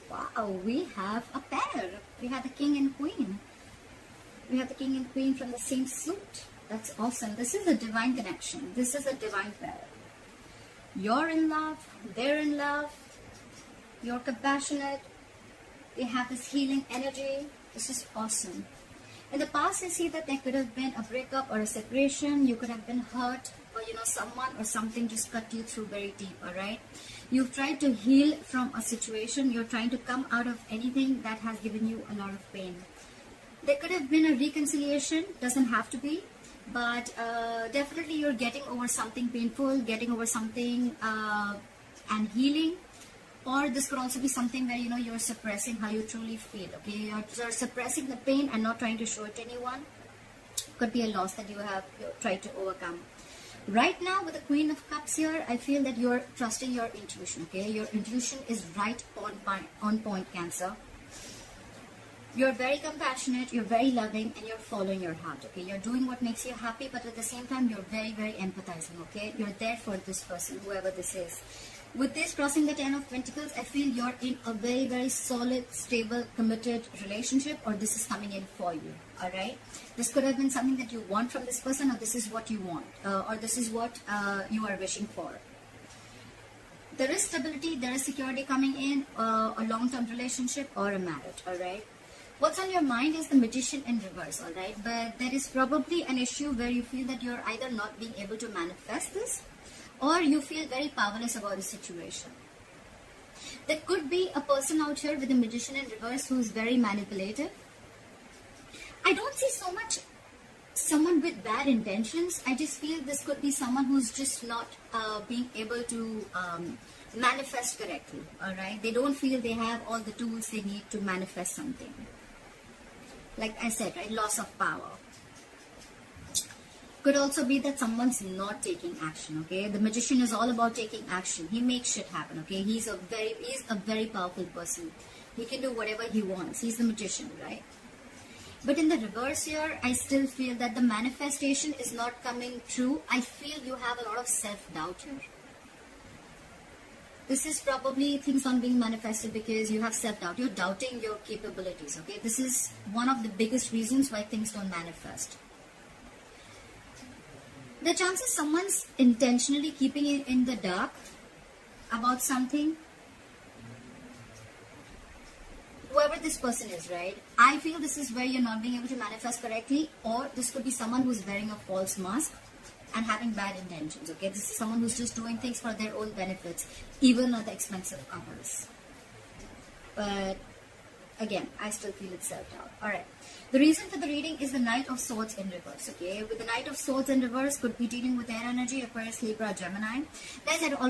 Wow, we have a pair. We have the king and queen. We have the king and queen from the same suit. That's awesome. This is a divine connection. This is a divine pair. You're in love. They're in love. You're compassionate. They have this healing energy. This is awesome. In the past, I see that there could have been a breakup or a separation. You could have been hurt, or someone or something just cut you through very deep. All right, you've tried to heal from a situation. You're trying to come out of anything that has given you a lot of pain. There could have been a reconciliation. Doesn't have to be, but definitely you're getting over something painful, getting over something and healing. Or this could also be something where you're suppressing how you truly feel. Okay, you're suppressing the pain and not trying to show it to anyone. Could be a loss that you're tried to overcome. Right now with the Queen of Cups here, I feel that you're trusting your intuition. Okay, your intuition is right on point, Cancer. You're very compassionate, you're very loving, and you're following your heart. Okay, you're doing what makes you happy, but at the same time you're very, very empathizing. Okay, you're there for this person, whoever this is. With this crossing the 10 of Pentacles, I feel you're in a very, very solid, stable, committed relationship, or this is coming in for you. All right, this could have been something that you want from this person, or this is what you want, or this is what you are wishing for. There is stability, there is security coming in, a long-term relationship or a marriage. All right. What's on your mind is the Magician in reverse, all right? But there is probably an issue where you feel that you're either not being able to manifest this, or you feel very powerless about the situation. There could be a person out here with the Magician in reverse who's very manipulative. I don't see so much someone with bad intentions. I just feel this could be someone who's just not being able to manifest correctly, all right? They don't feel they have all the tools they need to manifest something. Like I said, right, loss of power. Could also be that someone's not taking action, okay? The Magician is all about taking action. He makes shit happen, okay? He's a very powerful person. He can do whatever he wants. He's the Magician, right? But in the reverse here, I still feel that the manifestation is not coming true. I feel you have a lot of self-doubt here. This is probably things not being manifested because you have self-doubt. You're doubting your capabilities, okay? This is one of the biggest reasons why things don't manifest. The chances someone's intentionally keeping it in the dark about something. Whoever this person is, right? I feel this is where you're not being able to manifest correctly, or this could be someone who's wearing a false mask and having bad intentions, okay? This is someone who's just doing things for their own benefits, even at the expense of others. But again, I still feel it's self-doubt. All right. The reason for the reading is the Knight of Swords in reverse, okay? With the Knight of Swords in reverse, could be dealing with air energy, Aquarius, Libra, Gemini. Guys, I don't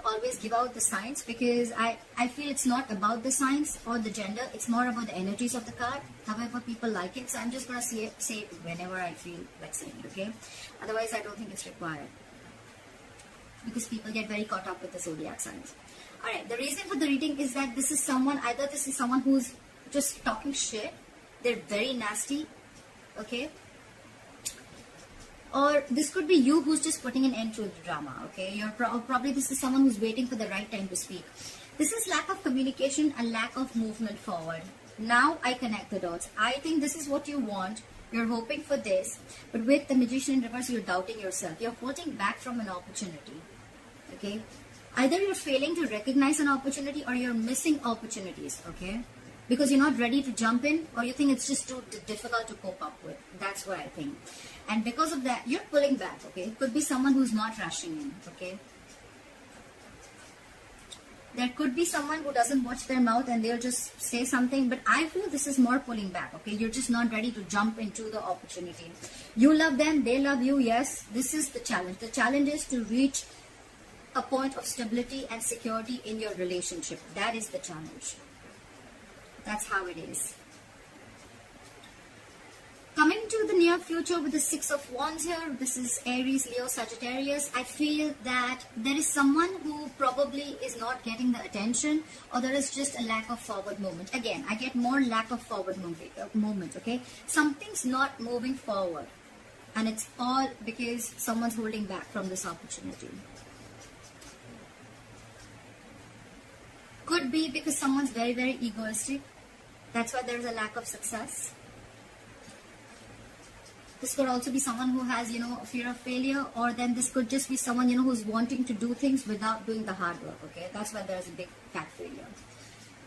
always give out the signs because I feel it's not about the signs or the gender. It's more about the energies of the card. However, people like it. So I'm just going to say it whenever I feel like saying it, okay? Otherwise, I don't think it's required because people get very caught up with the zodiac signs. All right. The reason for the reading is that this is someone who's just talking shit. They're very nasty, okay? Or this could be you who's just putting an end to the drama, okay? You're probably this is someone who's waiting for the right time to speak. This is lack of communication and lack of movement forward. Now I connect the dots. I think this is what you want. You're hoping for this, but with the Magician in reverse, you're doubting yourself. You're holding back from an opportunity, okay? Either you're failing to recognize an opportunity or you're missing opportunities, okay? Because you're not ready to jump in, or you think it's just too difficult to cope up with. That's what I think. And because of that, you're pulling back, okay? It could be someone who's not rushing in, okay? There could be someone who doesn't watch their mouth and they'll just say something, but I feel this is more pulling back, okay? You're just not ready to jump into the opportunity. You love them, they love you, yes. This is the challenge. The challenge is to reach a point of stability and security in your relationship. That is the challenge. That's how it is. Coming to the near future with the Six of Wands here, this is Aries, Leo, Sagittarius. I feel that there is someone who probably is not getting the attention, or there is just a lack of forward movement. Again, I get more lack of forward movement, okay? Something's not moving forward, and it's all because someone's holding back from this opportunity. Could be because someone's very, very egoistic. That's why there's a lack of success. This could also be someone who has, you know, a fear of failure, or then this could just be someone, you know, who's wanting to do things without doing the hard work, okay? That's why there's a big fat failure.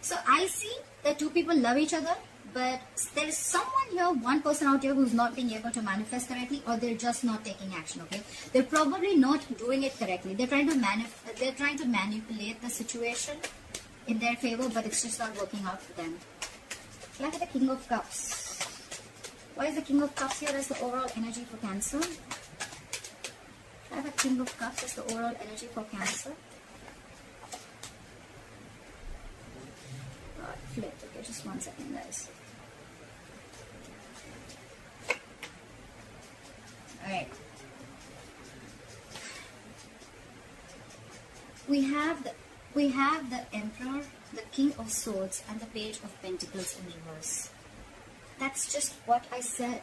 So I see that two people love each other, but there is someone here, one person out here who's not being able to manifest correctly, or they're just not taking action, okay? They're probably not doing it correctly. They're trying to manipulate the situation in their favor, but it's just not working out for them. Look at the King of Cups. Why is the King of Cups here as the overall energy for Cancer? I have a King of Cups as the overall energy for Cancer. Right, flip. Okay, just 1 second, guys. Alright. We have the Emperor, the King of Swords, and the Page of Pentacles in reverse. That's just what I said.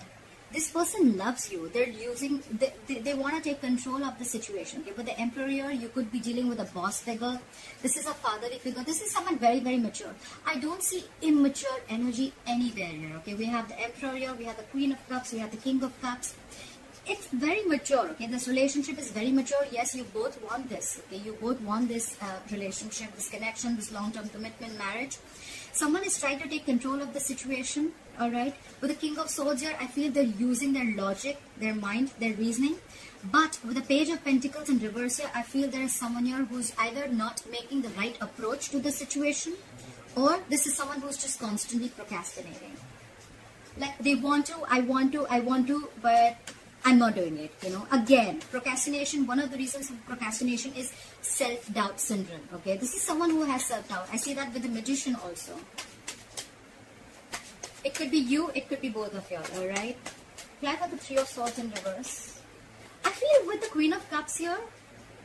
This person loves you. They're using, they want to take control of the situation. Okay? With the Emperor here, you could be dealing with a boss figure. This is a fatherly figure. This is someone very, very mature. I don't see immature energy anywhere here. Okay, we have the Emperor here, we have the Queen of Cups, we have the King of Cups. It's very mature. Okay, this relationship is very mature. Yes, you both want this. Okay, you both want this relationship, this connection, this long-term commitment, marriage. Someone is trying to take control of the situation. All right, with the King of Swords here, I feel they're using their logic, their mind, their reasoning. But with the Page of Pentacles in reverse here, I feel there is someone here who's either not making the right approach to the situation, or this is someone who's just constantly procrastinating. Like they want to, I want to, but I'm not doing it, you know. Again, procrastination, one of the reasons for procrastination is self-doubt syndrome, okay. This is someone who has self-doubt. I see that with the Magician also. It could be you, it could be both of you, alright? Apply for the Three of Swords in reverse. I feel with the Queen of Cups here,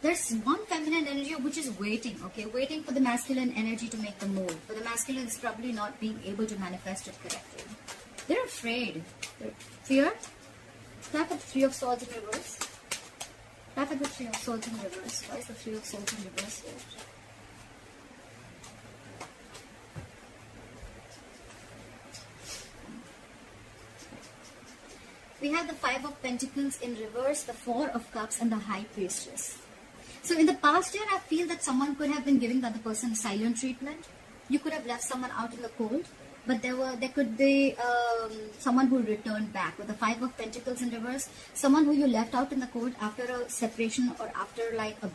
there's one feminine energy which is waiting, okay? Waiting for the masculine energy to make the move. But the masculine is probably not being able to manifest it correctly. They're afraid. Fear. Apply for the Three of Swords in reverse. Apply for the Three of Swords in reverse. Why is the Three of Swords in reverse here? We have the Five of Pentacles in reverse, the Four of Cups, and the High Priestess. So in the past year, I feel that someone could have been giving the other person silent treatment. You could have left someone out in the cold, but there could be someone who returned back. With the Five of Pentacles in reverse, someone who you left out in the cold after a separation or after like a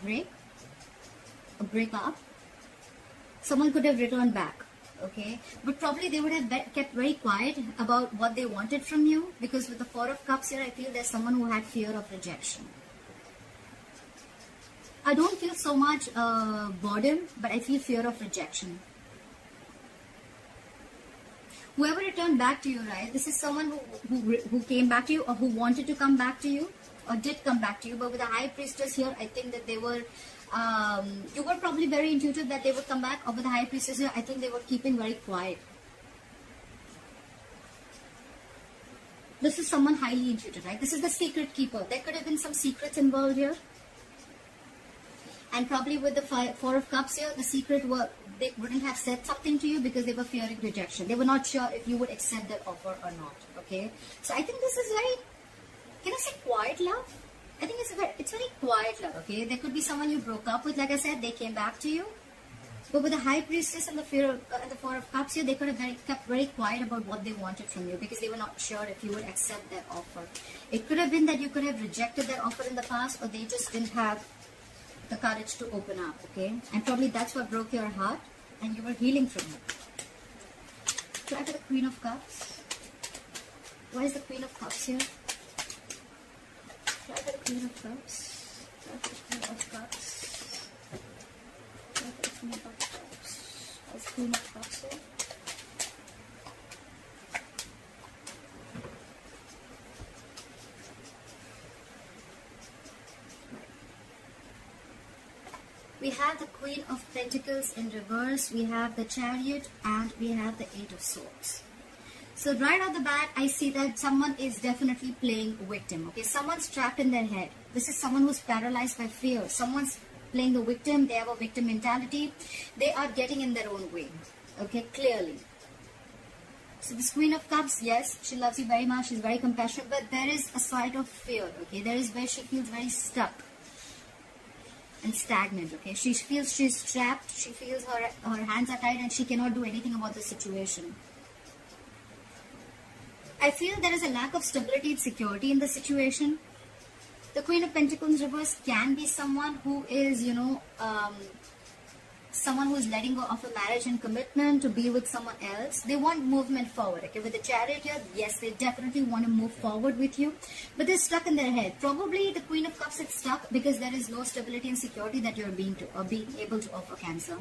breakup, someone could have returned back. Okay, but probably they would have kept very quiet about what they wanted from you, because with the Four of Cups here, I feel there's someone who had fear of rejection. I don't feel so much boredom, but I feel fear of rejection. Whoever returned back to you, right, this is someone who came back to you, or who wanted to come back to you, or did come back to you. But with the High Priestess here, I think that they were you were probably very intuitive that they would come back. Or with the High Priestess here, I think they were keeping very quiet. This is someone highly intuitive, right? This is the secret keeper. There could have been some secrets involved here. And probably with the Four of Cups here, the secret were, they wouldn't have said something to you because they were fearing rejection. They were not sure if you would accept that offer or not. Okay, so I think this is very, can I say quiet love? I think it's very quiet love. Okay, there could be someone you broke up with. Like I said, they came back to you. But with the High Priestess and the Four of Cups here, they could have kept very quiet about what they wanted from you, because they were not sure if you would accept that offer. It could have been that you could have rejected that offer in the past, or they just didn't have the courage to open up. Okay, and probably that's what broke your heart, and you were healing from it. Try for the Queen of Cups. Why is the Queen of Cups here? Try for the Queen of Cups. Try for the Queen of Cups. Try for the Queen of Cups. Why is the Queen of Cups here? We have the Queen of Pentacles in reverse, we have the Chariot, and we have the Eight of Swords. So right off the bat, I see that someone is definitely playing victim. Okay, someone's trapped in their head. This is someone who's paralyzed by fear. Someone's playing the victim. They have a victim mentality. They are getting in their own way. Okay, clearly. So this Queen of Cups, yes, she loves you very much. She's very compassionate, but there is a side of fear. Okay, there is where she feels very stuck and stagnant. Okay, she feels she's trapped. She feels her hands are tied and she cannot do anything about the situation. I feel there is a lack of stability and security in the situation. The Queen of Pentacles reverse can be someone who is, someone who is letting go of a marriage and commitment to be with someone else. They want movement forward. Okay, with the Chariot here, yes, they definitely want to move forward with you, but they're stuck in their head. Probably the Queen of Cups is stuck because there is no stability and security that you're being able to offer, Cancer.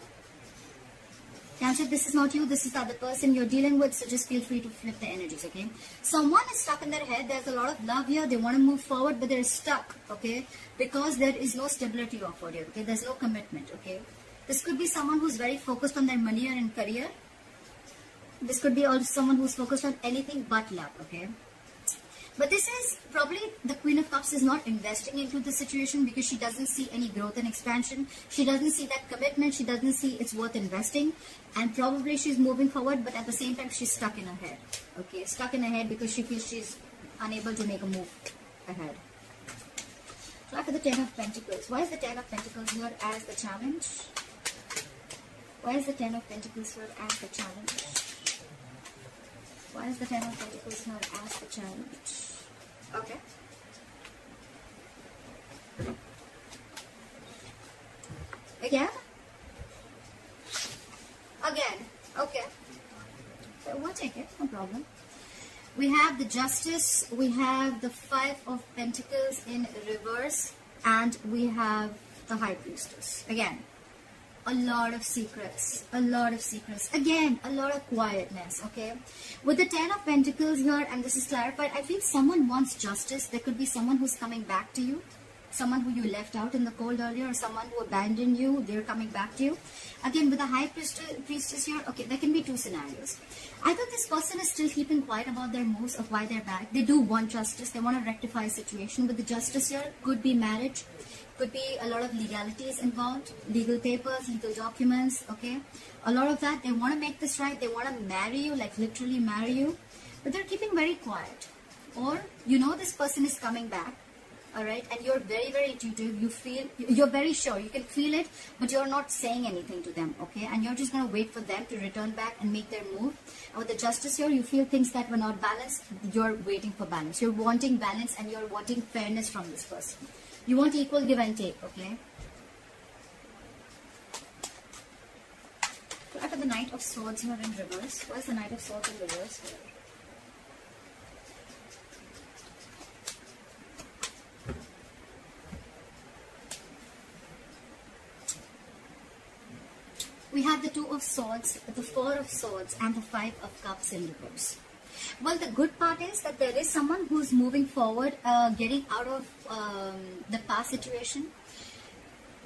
Cancer, this is not you, this is the other person you're dealing with, so just feel free to flip the energies, okay? Someone is stuck in their head, there's a lot of love here, they want to move forward, but they're stuck, okay? Because there is no stability offered here, okay? There's no commitment, okay? This could be someone who's very focused on their money and career. This could be also someone who's focused on anything but love, okay? But this is probably the Queen of Cups is not investing into the situation because she doesn't see any growth and expansion. She doesn't see that commitment. She doesn't see it's worth investing. And probably she's moving forward, but at the same time, she's stuck in her head. Okay, stuck in her head because she feels she's unable to make a move ahead. Try for the Ten of Pentacles. Why is the Ten of Pentacles here as the challenge? Why is the Ten of Pentacles here as the challenge? Why is the Ten of Pentacles here as the challenge? Okay. Again? Again. Okay. So we'll take it. No problem. We have the Justice. We have the Five of Pentacles in reverse. And we have the High Priestess. Again. A lot of secrets, again, a lot of quietness, okay? With the Ten of Pentacles here, and this is clarified, I feel someone wants justice. There could be someone who's coming back to you, someone who you left out in the cold earlier, or someone who abandoned you, they're coming back to you. Again, with the High Priestess here, okay, there can be two scenarios. Either this person is still keeping quiet about their moves of why they're back. They do want justice, they want to rectify a situation. With the Justice here, could be marriage, could be a lot of legalities involved, legal papers, legal documents, okay? A lot of that, they want to make this right, they want to marry you, like literally marry you, but they're keeping very quiet. Or, this person is coming back, alright, and you're very, very intuitive, you're very sure, you can feel it, but you're not saying anything to them, okay? And you're just going to wait for them to return back and make their move. And with the Justice here, you feel things that were not balanced, you're waiting for balance. You're wanting balance and you're wanting fairness from this person. You want equal give and take, okay? After the Knight of Swords here in reverse. Why is the Knight of Swords in reverse here? We have the Two of Swords, the Four of Swords, and the Five of Cups in reverse. Well, the good part is that there is someone who's moving forward, getting out of the past situation.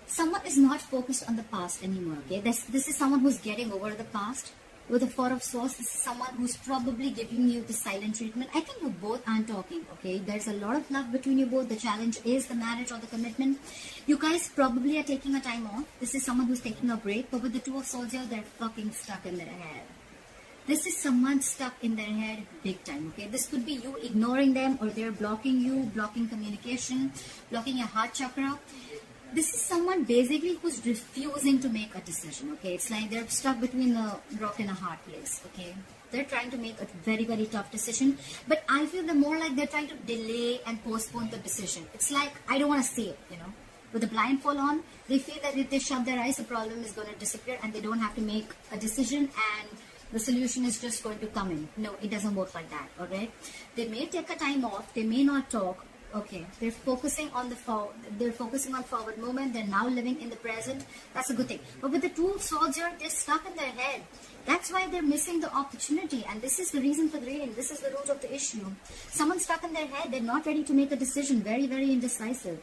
Someone is not focused on the past anymore, okay? This is someone who's getting over the past. With the Four of Swords, this is someone who's probably giving you the silent treatment. I think you both aren't talking, okay? There's a lot of love between you both. The challenge is the marriage or the commitment. You guys probably are taking a time off. This is someone who's taking a break. But with the Two of Swords here, they're fucking stuck in their head. This is someone stuck in their head big time, okay? This could be you ignoring them, or they're blocking you, blocking communication, blocking your heart chakra. This is someone basically who's refusing to make a decision, okay? It's like they're stuck between a rock and a hard place, okay? They're trying to make a very, very tough decision. But I feel they're more like they're trying to delay and postpone the decision. It's like, I don't want to see it, With the blindfold on, they feel that if they shut their eyes, the problem is going to disappear and they don't have to make a decision and the solution is just going to come in. No, it doesn't work like that, alright? They may take a time off, they may not talk, okay? They're focusing on forward movement, they're now living in the present. That's a good thing. But with the Two of Swords here, they're stuck in their head. That's why they're missing the opportunity, and this is the reason for the reading. This is the root of the issue. Someone stuck in their head, they're not ready to make a decision, very, very indecisive.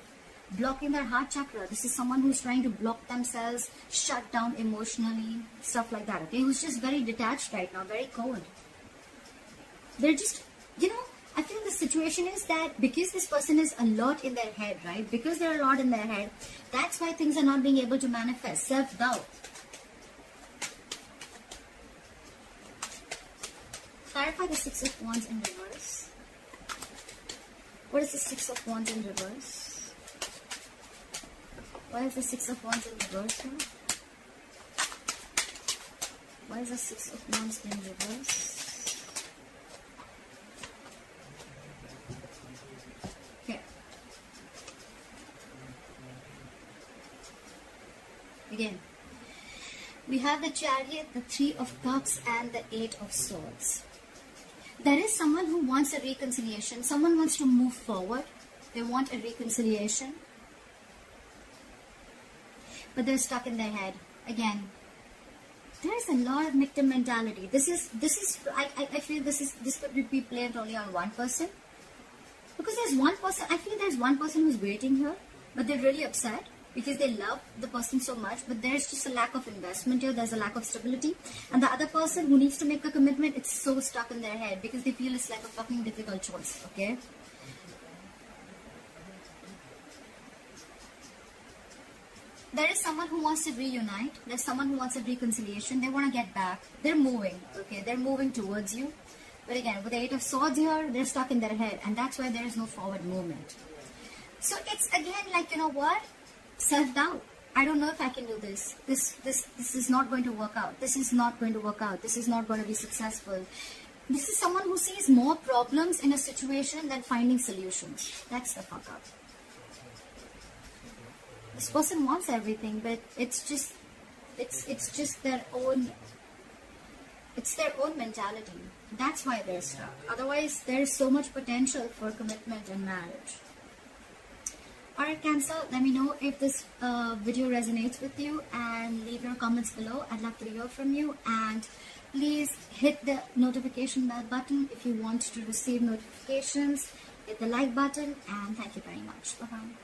Blocking their heart chakra. This is someone who's trying to block themselves, shut down emotionally, stuff like that, okay? Who's just very detached right now, very cold. They're just, I feel the situation is that because this person is a lot in their head, right? Because they're a lot in their head, that's why things are not being able to manifest. Self-doubt. Clarify the Six of Wands in reverse. What is the Six of Wands in reverse? Why is the Six of Wands in reverse here? Why is the Six of Wands in reverse? Okay. Again, we have the Chariot, the Three of Cups, and the Eight of Swords. There is someone who wants a reconciliation. Someone wants to move forward. They want a reconciliation. But they're stuck in their head. Again, there is a lot of victim mentality. I feel this could be played only on one person. Because there's one person, I feel there's one person who's waiting here, but they're really upset because they love the person so much, but there's just a lack of investment here, there's a lack of stability. And the other person who needs to make a commitment, it's so stuck in their head because they feel it's like a fucking difficult choice, okay? There is someone who wants to reunite. There's someone who wants a reconciliation. They want to get back. They're moving, okay? They're moving towards you. But again, with the Eight of Swords here, they're stuck in their head. And that's why there is no forward movement. So it's again like, you know what? Self-doubt. I don't know if I can do this. This is not going to work out. This is not going to work out. This is not going to be successful. This is someone who sees more problems in a situation than finding solutions. That's the fuck up. This person wants everything, but it's just their own mentality. That's why they're stuck. Otherwise, there is so much potential for commitment and marriage. Alright, Cancer, let me know if this video resonates with you and leave your comments below. I'd love to hear from you, and please hit the notification bell button if you want to receive notifications. Hit the like button, and thank you very much. Bye-bye.